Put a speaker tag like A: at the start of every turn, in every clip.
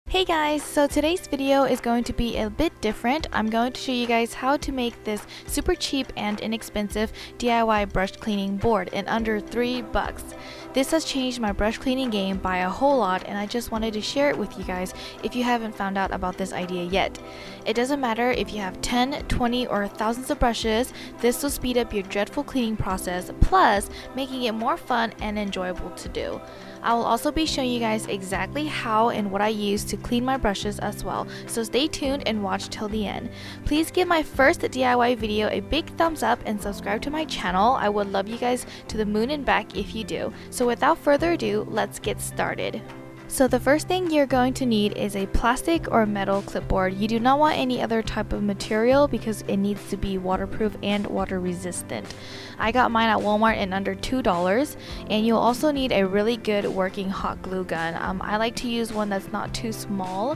A: Hey guys, so today's video is going to be a bit different. I'm going to show you guys how to make this super cheap and inexpensive DIY brush cleaning board in under $3. This has changed my brush cleaning game by a whole lot, and I just wanted to share it with you guys if you haven't found out about this idea yet. It doesn't matter if you have 10, 20, or thousands of brushes, this will speed up your dreadful cleaning process, plus making it more fun and enjoyable to do. I will also be showing you guys exactly how and what I use to clean my brushes as well, so stay tuned and watch till the end. Please give my first DIY video a big thumbs up and subscribe to my channel. I would love you guys to the moon and back if you do. So without further ado, let's get started. So the first thing you're going to need is a plastic or metal clipboard. You do not want any other type of material because it needs to be waterproof and water resistant. I got mine at Walmart in under $2, and you'll also need a really good working hot glue gun. I like to use one that's not too small.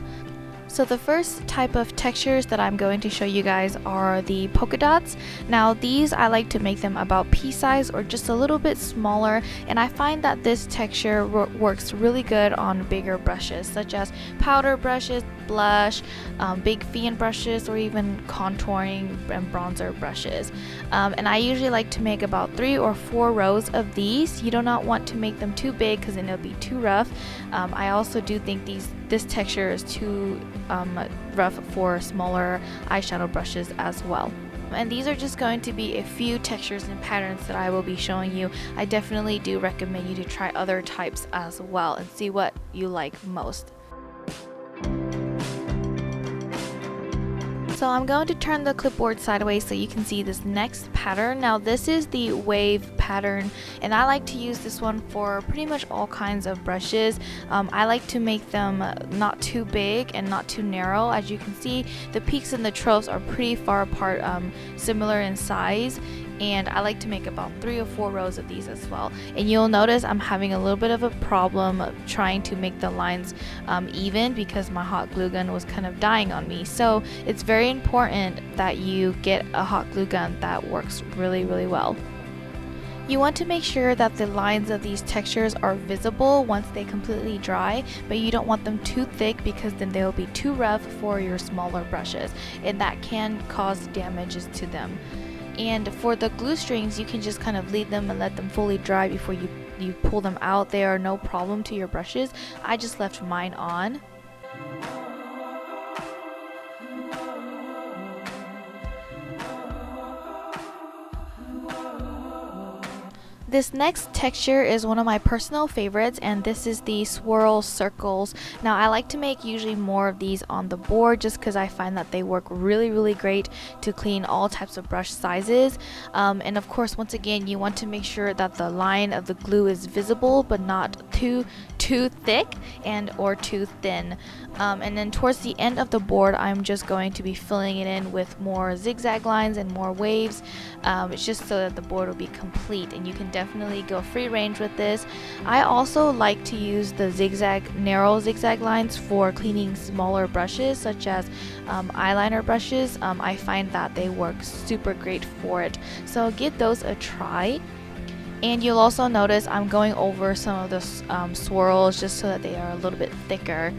A: So the first type of textures that I'm going to show you guys are the polka dots. Now these I like to make them about pea size or just a little bit smaller, and I find that this texture works really good on bigger brushes such as powder brushes, blush, big fan brushes, or even contouring and bronzer brushes. And I usually like to make about 3 or 4 rows of these. You do not want to make them too big because then it'll be too rough. I also do think this texture is too rough for smaller eyeshadow brushes as well. And these are just going to be a few textures and patterns that I will be showing you. I definitely do recommend you to try other types as well and see what you like most. So I'm going to turn the clipboard sideways so you can see this next pattern. Now this is the wave pattern, and I like to use this one for pretty much all kinds of brushes. I like to make them not too big and not too narrow. As you can see, the peaks and the troughs are pretty far apart, similar in size. And I like to make about 3 or 4 rows of these as well. And you'll notice I'm having a little bit of a problem trying to make the lines even because my hot glue gun was kind of dying on me. So it's very important that you get a hot glue gun that works really well. You want to make sure that the lines of these textures are visible once they completely dry, but you don't want them too thick because then they will be too rough for your smaller brushes, and that can cause damages to them. And for the glue strings, you can just kind of leave them and let them fully dry before you pull them out. They are no problem to your brushes. I just left mine on. This next texture is one of my personal favorites, and this is the swirl circles. Now I like to make usually more of these on the board just because I find that they work really great to clean all types of brush sizes. And of course, once again, you want to make sure that the line of the glue is visible but not too thick and or too thin. And then towards the end of the board, I'm just going to be filling it in with more zigzag lines and more waves. It's just so that the board will be complete, and you can definitely go free range with this. I also like to use the narrow zigzag lines for cleaning smaller brushes such as eyeliner brushes. I find that they work super great for it, so give those a try. And you'll also notice I'm going over some of the swirls just so that they are a little bit thicker.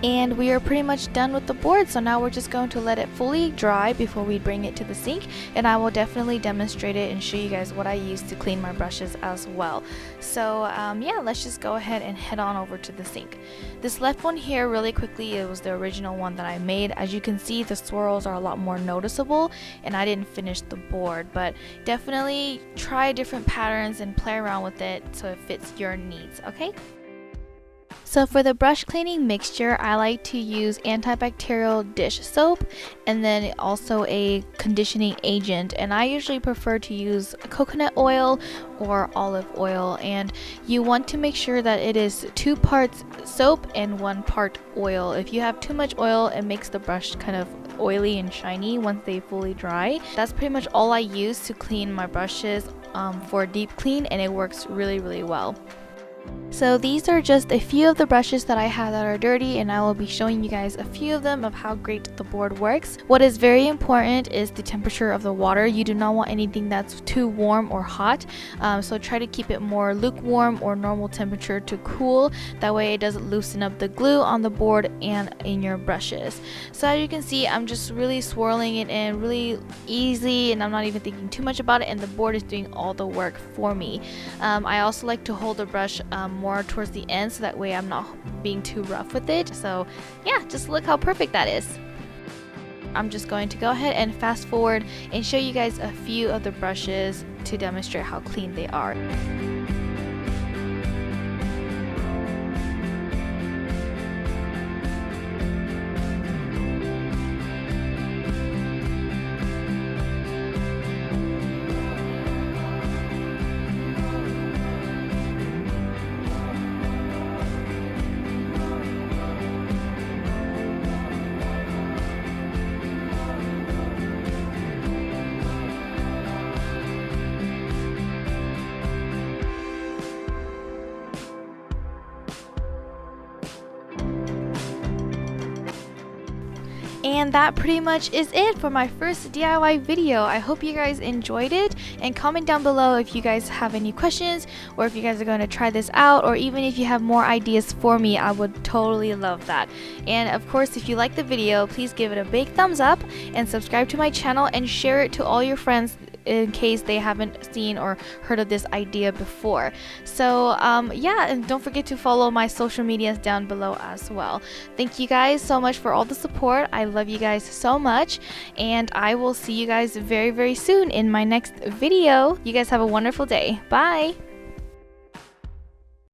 A: And we are pretty much done with the board, so now we're just going to let it fully dry before we bring it to the sink, and I will definitely demonstrate it and show you guys what I use to clean my brushes as well. So yeah, let's just go ahead and head on over to the sink. This left one here, really quickly, it was the original one that I made. As you can see, the swirls are a lot more noticeable, and I didn't finish the board, but definitely try different patterns and play around with it so it fits your needs, okay? So for the brush cleaning mixture, I like to use antibacterial dish soap and then also a conditioning agent, and I usually prefer to use coconut oil or olive oil, and you want to make sure that it is 2 parts soap and 1 part oil. If you have too much oil, it makes the brush kind of oily and shiny once they fully dry. That's pretty much all I use to clean my brushes for a deep clean, and it works really well. So these are just a few of the brushes that I have that are dirty, and I will be showing you guys a few of them of how great the board works. What is very important is the temperature of the water. You do not want anything that's too warm or hot, so try to keep it more lukewarm or normal temperature to cool. That way it doesn't loosen up the glue on the board and in your brushes. So as you can see, I'm just really swirling it in really easy, and I'm not even thinking too much about it, and the board is doing all the work for me. I also like to hold the brush more towards the end, so that way I'm not being too rough with it. So yeah, just look how perfect that is. I'm just going to go ahead and fast forward and show you guys a few of the brushes to demonstrate how clean they are. And that pretty much is it for my first DIY video. I hope you guys enjoyed it, and comment down below if you guys have any questions, or if you guys are going to try this out, or even if you have more ideas for me. I would totally love that. And of course, if you like the video, please give it a big thumbs up and subscribe to my channel and share it to all your friends in case they haven't seen or heard of this idea before. So yeah, and don't forget to follow my social medias down below as well. Thank you guys so much for all the support. I love you guys so much, and I will see you guys very, very soon in my next video. You guys have a wonderful day. Bye.